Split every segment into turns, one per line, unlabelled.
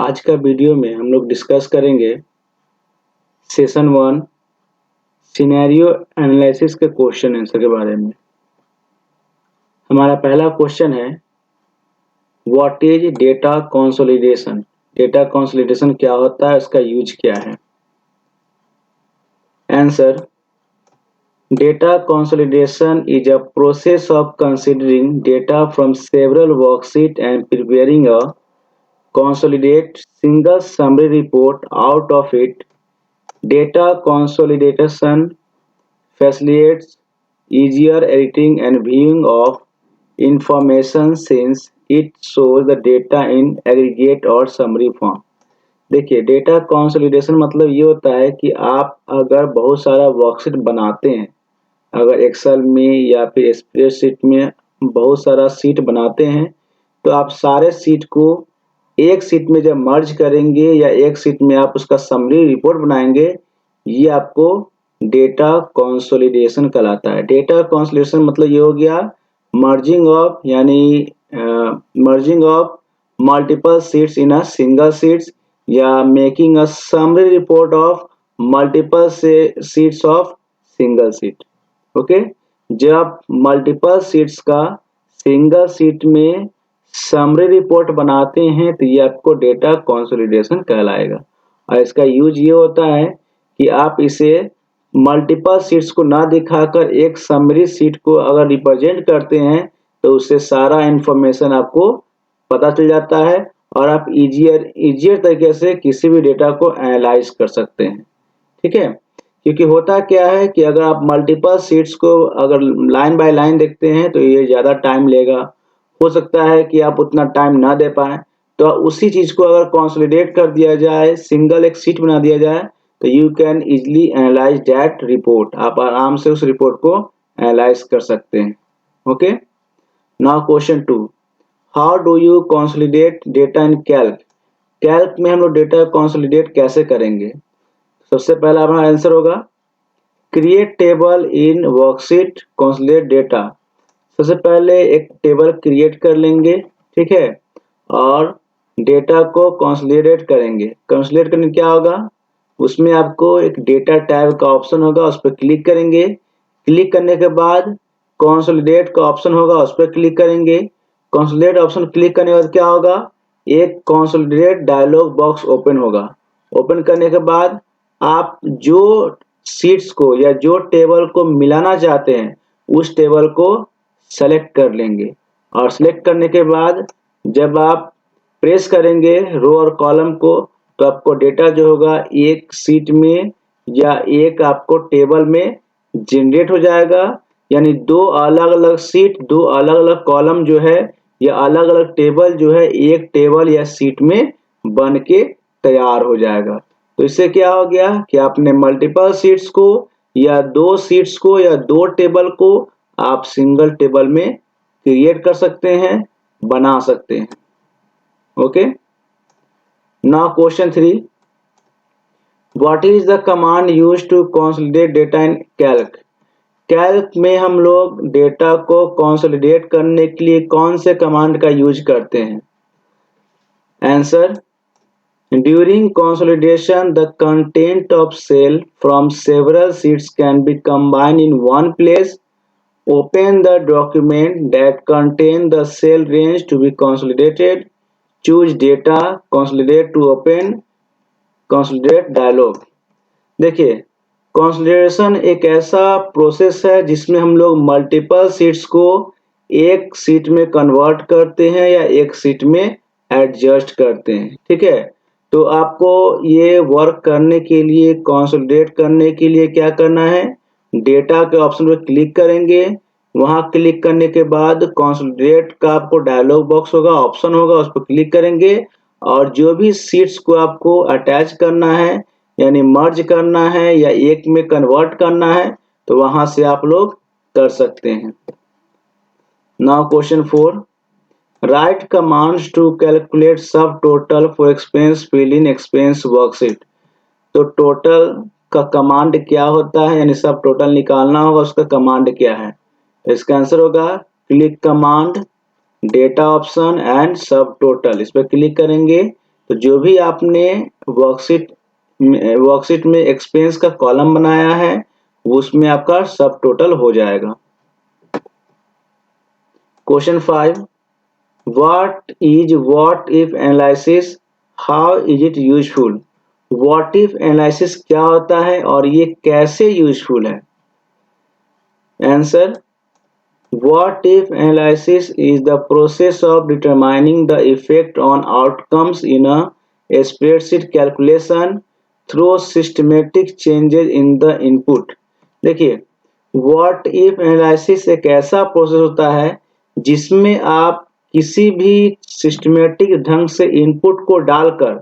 आज का वीडियो में हम लोग डिस्कस करेंगे सेशन 1 सिनेरियो एनालिसिस के क्वेश्चन आंसर के बारे में। हमारा पहला क्वेश्चन है what is data consolidation. Data consolidation क्या होता है, उसका यूज क्या है। Answer, data consolidation is a process of considering data from several worksheets and preparing a consolidate single summary report out of it. Data consolidation facilitates easier editing and viewing of information since it shows the data in aggregate or summary form. देखिए, data consolidation मतलब ये होता है कि आप अगर बहुत सारा वर्कशीट बनाते हैं, अगर एक्सेल में या फिर स्प्रेडशीट में बहुत सारा सीट बनाते हैं, तो आप सारे सीट को एक सीट में जब मर्ज करेंगे या एक सीट में आप उसका समरी रिपोर्ट बनाएंगे, ये आपको डेटा कंसोलिडेशन कहलाता है। डेटा कंसोलिडेशन मतलब ये हो गया merging of multiple sheets in a single sheets या making a summary report of multiple sheets of single sheet. Okay, जब मल्टीपल सीट्स का सिंगल सीट में समरी रिपोर्ट बनाते हैं तो ये आपको डेटा कंसोलिडेशन कहलाएगा। और इसका यूज ये होता है कि आप इसे मल्टीपल सीट्स को ना दिखाकर एक समरी सीट को अगर रिप्रेजेंट करते हैं तो उससे सारा इंफॉर्मेशन आपको पता चल जाता है और आप इजियर तरीके से किसी भी डेटा को एनालाइज कर सकते हैं। ठीक है, क्योंकि होता क्या है कि अगर आप मल्टीपल सीट्स को अगर लाइन बाय लाइन देखते हैं तो ये ज़्यादा टाइम लेगा। हो सकता है कि आप उतना टाइम ना दे पाएँ, तो उसी चीज़ को अगर कंसोलिडेट कर दिया जाए, सिंगल एक सीट बना दिया जाए, तो you can easily analyse that report. आप आराम से उस रिपोर्ट को एनालाइज कर सकते हैं। Okay, now question 2, how do you consolidate data in calc. Calc में हम लोग डेटा कंसोलिडेट कैसे करेंगे। सबसे पहला हमारा आंसर होगा create table in worksheet consolidate data. सबसे पहले एक टेबल क्रिएट कर लेंगे, ठीक है, और डेटा को कंसोलिडेट करेंगे। कंसोलिडेट करने क्या होगा, उसमें आपको एक डेटा टैब का ऑप्शन होगा, उस पर क्लिक करेंगे। क्लिक करने के बाद कंसोलिडेट का ऑप्शन होगा, उस पर क्लिक करेंगे। कंसोलिडेट ऑप्शन क्लिक करने के बाद क्या होगा, एक कंसोलिडेट डायलॉग बॉक्स ओपन होगा। ओपन करने के बाद आप जो सीट्स को या जो टेबल को मिलाना चाहते हैं उस टेबल को सेलेक्ट कर लेंगे और सेलेक्ट करने के बाद जब आप प्रेस करेंगे रो और कॉलम को तो आपको डेटा जो होगा एक सीट में या एक आपको टेबल में जनरेट हो जाएगा। यानी दो अलग अलग सीट, दो अलग अलग कॉलम जो है या अलग अलग टेबल जो है एक टेबल या सीट में बन के तैयार हो जाएगा। तो इससे क्या हो गया कि आपने मल्टीपल सीट्स को या दो सीट्स को या दो टेबल को आप सिंगल टेबल में क्रिएट कर सकते हैं, बना सकते हैं। Okay, now question 3, what is the command used to consolidate data in calc. Calc में हम लोग डेटा को कंसोलिडेट करने के लिए कौन से कमांड का यूज करते हैं। Answer, during consolidation, the content of cell from several sheets can be combined in one place. Open the document that contains the cell range to be consolidated. Choose data, consolidate to open, consolidate dialog. देखिए, consolidation एक ऐसा process है जिसमें हम लोग multiple seats को एक seat में कन्वर्ट करते हैं या एक सीट में एडजस्ट करते हैं। ठीक है, तो आपको ये वर्क करने के लिए, कंसोलिडेट करने के लिए क्या करना है, डेटा के ऑप्शन पर क्लिक करेंगे। वहां क्लिक करने के बाद कंसोलिडेट का आपको डायलॉग बॉक्स होगा, ऑप्शन होगा, उस पर क्लिक करेंगे और जो भी सीट्स को आपको अटैच करना है यानी मर्ज करना है या एक में कन्वर्ट करना है तो वहां से आप लोग कर सकते हैं। Now question 4, write commands to calculate subtotal for expense fill in expense worksheet. तो टोटल का कमांड क्या होता है, यानी सब टोटल निकालना होगा, उसका कमांड क्या है। तो इसका आंसर होगा click command, data option and सब टोटल। इस पर क्लिक करेंगे। तो जो भी आपने वर्कशीट में एक्सपेंस का कॉलम बनाया है उसमें आपका सब टोटल हो जाएगा। Question 5, what is what if analysis, how is it useful. What if analysis क्या होता है और ये कैसे यूजफुल है। Answer, what if analysis is the process of determining the effect on outcomes in a spreadsheet calculation through systematic changes in the input। देखिए, what if analysis एक ऐसा प्रोसेस होता है जिसमें आप किसी भी सिस्टमेटिक ढंग से इनपुट को डालकर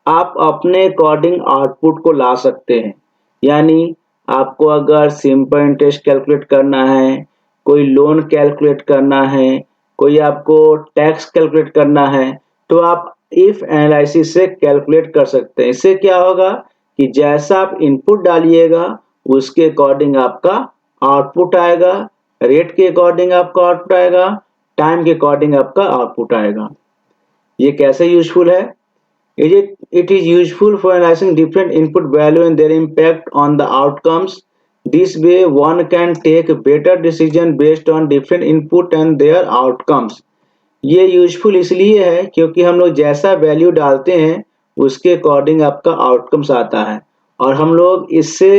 आप अपने अकॉर्डिंग आउटपुट को ला सकते हैं। यानी आपको अगर सिंपल इंटरेस्ट कैलकुलेट करना है, कोई लोन कैलकुलेट करना है, कोई आपको टैक्स कैलकुलेट करना है, तो आप इफ एनालिसिस से कैलकुलेट कर सकते हैं। इससे क्या होगा कि जैसा आप इनपुट डालिएगा उसके अकॉर्डिंग आपका आउटपुट आएगा, रेट के अकॉर्डिंग आपका आउटपुट आएगा, टाइम के अकॉर्डिंग आपका आउटपुट आएगा। ये कैसे यूजफुल है? It is useful for analyzing different input value and their impact on the outcomes. This way one can take better decision based on different input and their outcomes. ये useful इसलिए है क्योंकि हम लोग जैसा वैल्यू डालते हैं उसके अकॉर्डिंग आपका आउटकम्स आता है और हम लोग इससे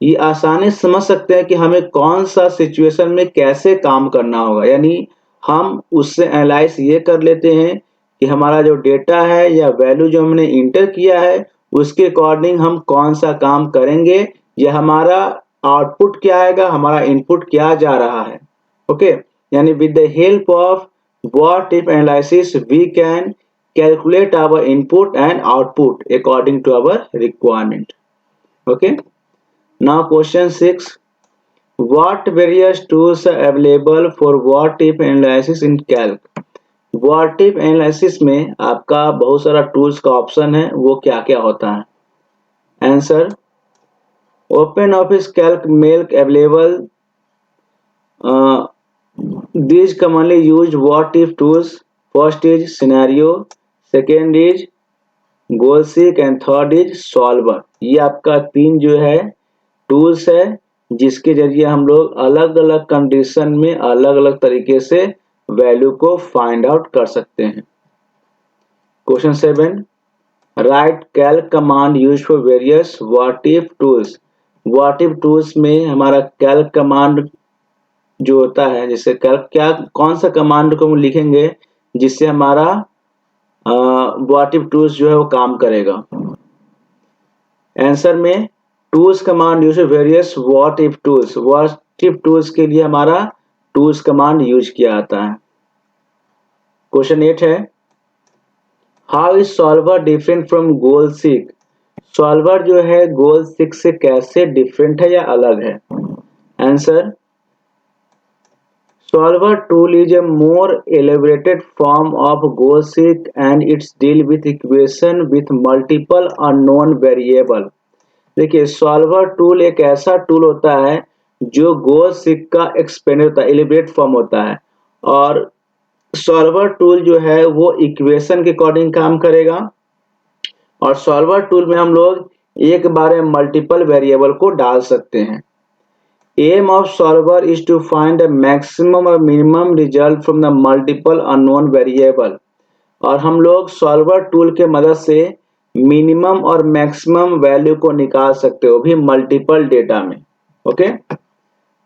ये आसानी से समझ सकते हैं कि हमें कौन सा सिचुएशन में कैसे काम करना होगा। यानी हम उससे एनालाइज ये कर लेते हैं कि हमारा जो डेटा है या वैल्यू जो हमने इंटर किया है उसके अकॉर्डिंग हम कौन सा काम करेंगे या हमारा आउटपुट क्या आएगा, हमारा इनपुट क्या जा रहा है। ओके, यानी with the help of what if analysis we can calculate our input and output according to our requirement. Okay, now question 6, what various tools are available for what if analysis in calc। what if analysis में आपका बहुत सारा tools का option है, वो क्या क्या होता है। Answer, open office Calc make available these commonly used what if tools। first is scenario, second is goal seek and third is solver। ये आपका तीन जो है टूल्स है जिसके जरिए हम लोग अलग अलग कंडीशन में अलग अलग तरीके से वैल्यू को फाइंड आउट कर सकते हैं। Question 7, right Calc command use for various what if tools. What if tools में हमारा कैल्क कमांड जो होता है, जैसे क्या कौन सा कमांड को हम लिखेंगे जिससे हमारा व्हाट इफ टूल्स जो है वो काम करेगा। आंसर में tools command use various what if tools. What if tools के लिए हमारा टूल्स कमांड यूज किया जाता है। क्वेश्चन 8 है, how is solver different from goal seek. Solver जो है गोल सीक से कैसे डिफरेंट है या अलग है। Answer, Solver tool is a more elaborated form of goal seek and it's deal with equation with multiple unknown variable। देखिए, सॉल्वर टूल एक ऐसा टूल होता है जो गोल सीक का एक्सपेंड होता है, एलिब्रेट फॉर्म होता है। और सॉल्वर टूल जो है वो इक्वेशन के अकॉर्डिंग काम करेगा और सॉल्वर टूल में हम लोग एक बार में मल्टीपल वेरिएबल को डाल सकते हैं। Aim of solver is to find a maximum or minimum result from the multiple unknown variable। और हम लोग सॉल्वर टूल के मदद से मिनिमम और मैक्सिमम वैल्यू को निकाल सकते हो भी मल्टीपल डेटा में। Okay,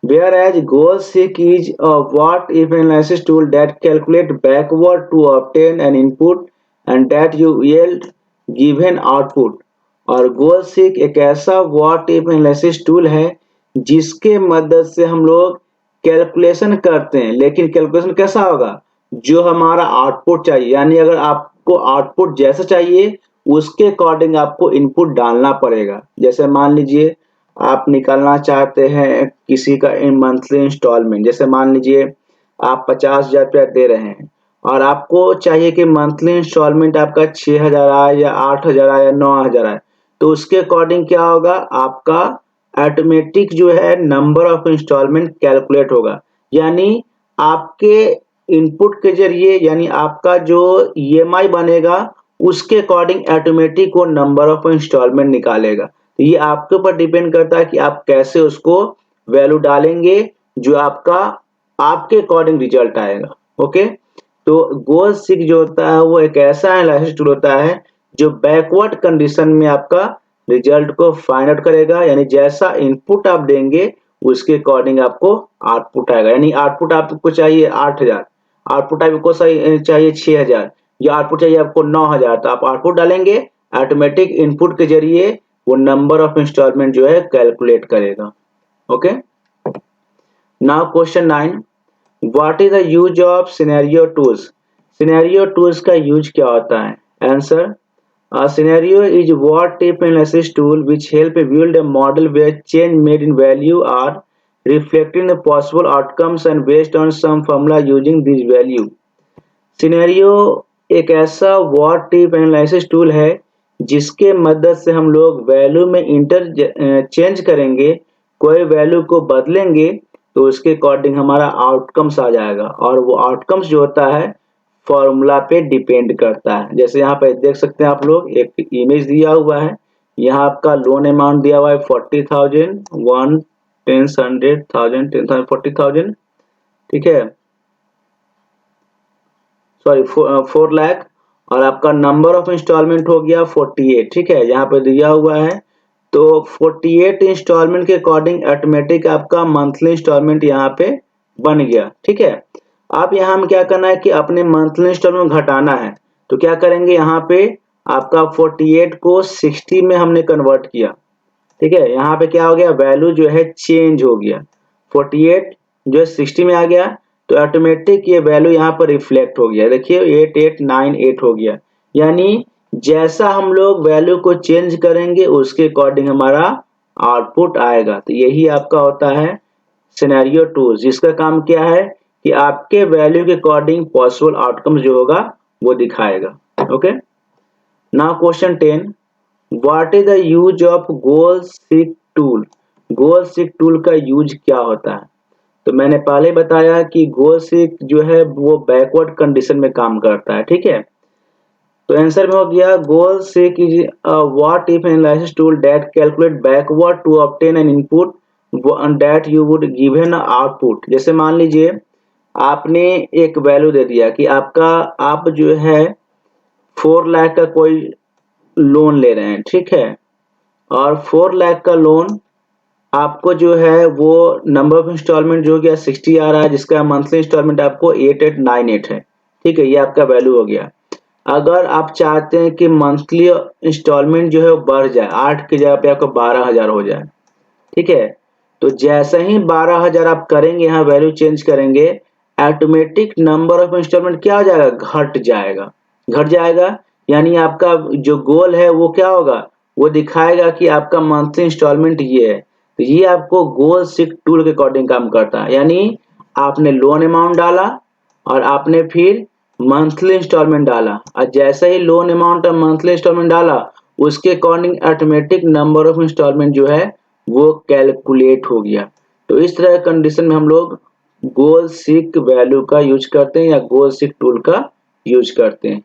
whereas goal seek is a what if analysis tool that calculate backward to obtain an input and that you yield given output। और गोल सीक एक ऐसा what if analysis टूल है जिसके मदद से हम लोग कैलकुलेशन करते हैं, लेकिन कैलकुलेशन कैसा होगा, जो हमारा आउटपुट चाहिए। यानी अगर आपको आउटपुट जैसा चाहिए उसके अकॉर्डिंग आपको इनपुट डालना पड़ेगा। जैसे मान लीजिए आप निकालना चाहते हैं किसी का मंथली इंस्टॉलमेंट, जैसे मान लीजिए आप 50,000 रुपया दे रहे हैं और आपको चाहिए कि मंथली इंस्टॉलमेंट आपका 6,000 आए या 8,000 आए या 9,000 आए, तो उसके अकॉर्डिंग क्या होगा, आपका ऑटोमेटिक जो है नंबर ऑफ इंस्टॉलमेंट कैलकुलेट होगा। यानी आपके इनपुट के जरिए यानी आपका जो ईएमआई बनेगा उसके अकॉर्डिंग ऑटोमेटिक वो नंबर ऑफ इंस्टॉलमेंट निकालेगा। तो ये आपके ऊपर डिपेंड करता है कि आप कैसे उसको वैल्यू डालेंगे जो आपके अकॉर्डिंग रिजल्ट आएगा। ओके, तो गोल सीक जो होता है वो एक ऐसा एनालिसिस टूल होता है जो बैकवर्ड कंडीशन में आपका रिजल्ट को फाइंड आउट करेगा, यानी जैसा इनपुट आप देंगे उसके अकॉर्डिंग आपको आउटपुट आएगा। यानी आउटपुट आपको चाहिए 8,000, आउटपुट आपको चाहिए 6,000 या आउटपुट चाहिए आपको 9,000, तो आप आउटपुट डालेंगे, ऑटोमेटिक इनपुट के जरिए वो नंबर ऑफ इंस्टॉलमेंट जो है कैलकुलेट करेगा। Okay, now question 9, what is the use of scenario tools? Scenario tools का यूज क्या होता है? Answer, a scenario is what type analysis tool which help build a model where change made in value are reflecting the possible outcomes and based on some formula using this value। Scenario एक ऐसा what type analysis tool है जिसके मदद से हम लोग value में change करेंगे, कोई वैल्यू को बदलेंगे तो उसके अकॉर्डिंग हमारा आउटकम्स आ जाएगा, और वो आउटकम्स जो होता है फॉर्मूला पे डिपेंड करता है। जैसे यहाँ पे देख सकते हैं आप लोग, एक इमेज दिया हुआ है, यहाँ आपका लोन अमाउंट दिया हुआ है 40,000, 1, 10, 100,000, 10,000, 40,000, ठीक है, सॉरी 4 लाख, और आपका नंबर ऑफ इंस्टॉलमेंट हो गया 48, ठीक है, यहाँ पे दिया हुआ है। तो 48 इंस्टॉलमेंट के अकॉर्डिंग ऑटोमेटिक आपका मंथली इंस्टॉलमेंट यहाँ पे बन गया, ठीक है। अब यहाँ हम क्या करना है कि अपने मंथली इंस्टॉलमेंट घटाना है, तो क्या करेंगे, यहाँ पे आपका 48 को 60 में हमने कन्वर्ट किया, ठीक है, यहाँ पे क्या हो गया, वैल्यू जो है चेंज हो गया, 48 जो है 60 में आ गया, तो ऑटोमेटिक ये वैल्यू यहाँ पर रिफ्लेक्ट हो गया, देखिए 8898 हो गया। यानी जैसा हम लोग वैल्यू को चेंज करेंगे उसके अकॉर्डिंग हमारा आउटपुट आएगा। तो यही आपका होता है सिनेरियो टूल्स, जिसका काम क्या है कि आपके वैल्यू के अकॉर्डिंग पॉसिबल आउटकम जो होगा वो दिखाएगा। Okay, now question 10, what is the use of goal seek tool? Goal seek tool का यूज क्या होता है? तो मैंने पहले बताया कि गोल सीक जो है वो बैकवर्ड कंडीशन में काम करता है, ठीक है। तो आंसर में हो गया, goal seek is what if analysis tool that calculate backward to obtain an input that you would given output. जैसे मान लीजिए आपने एक वैल्यू दे दिया कि आप जो है 4 लाख का कोई लोन ले रहे हैं, ठीक है, और 4 लाख का लोन आपको जो है वो नंबर ऑफ इंस्टॉलमेंट जो हो गया 60 आ रहा है, जिसका मंथली इंस्टॉलमेंट आपको 8898 है, ठीक है, ये आपका वैल्यू हो गया। अगर आप चाहते हैं कि मंथली इंस्टॉलमेंट जो है वो बढ़ जाए, 8 की जगह पे आपको 12,000 हो जाए, ठीक है, तो जैसे ही 12,000 आप करेंगे, यहाँ वैल्यू चेंज करेंगे, ऑटोमेटिक नंबर ऑफ इंस्टॉलमेंट क्या हो जाएगा, घट जाएगा। यानी आपका जो गोल है वो क्या होगा, वो दिखाएगा कि आपका मंथली इंस्टॉलमेंट ये है। तो ये आपको गोल सीक टूल के अकॉर्डिंग काम करता है। यानी आपने लोन अमाउंट डाला और आपने फिर मंथली इंस्टॉलमेंट डाला, और जैसे ही लोन अमाउंट और मंथली इंस्टॉलमेंट डाला उसके according automatic number of installment जो है वो कैलकुलेट हो गया। तो इस तरह कंडीशन में हम लोग गोल सीक वैल्यू का यूज करते हैं या गोल सीक टूल का यूज करते हैं।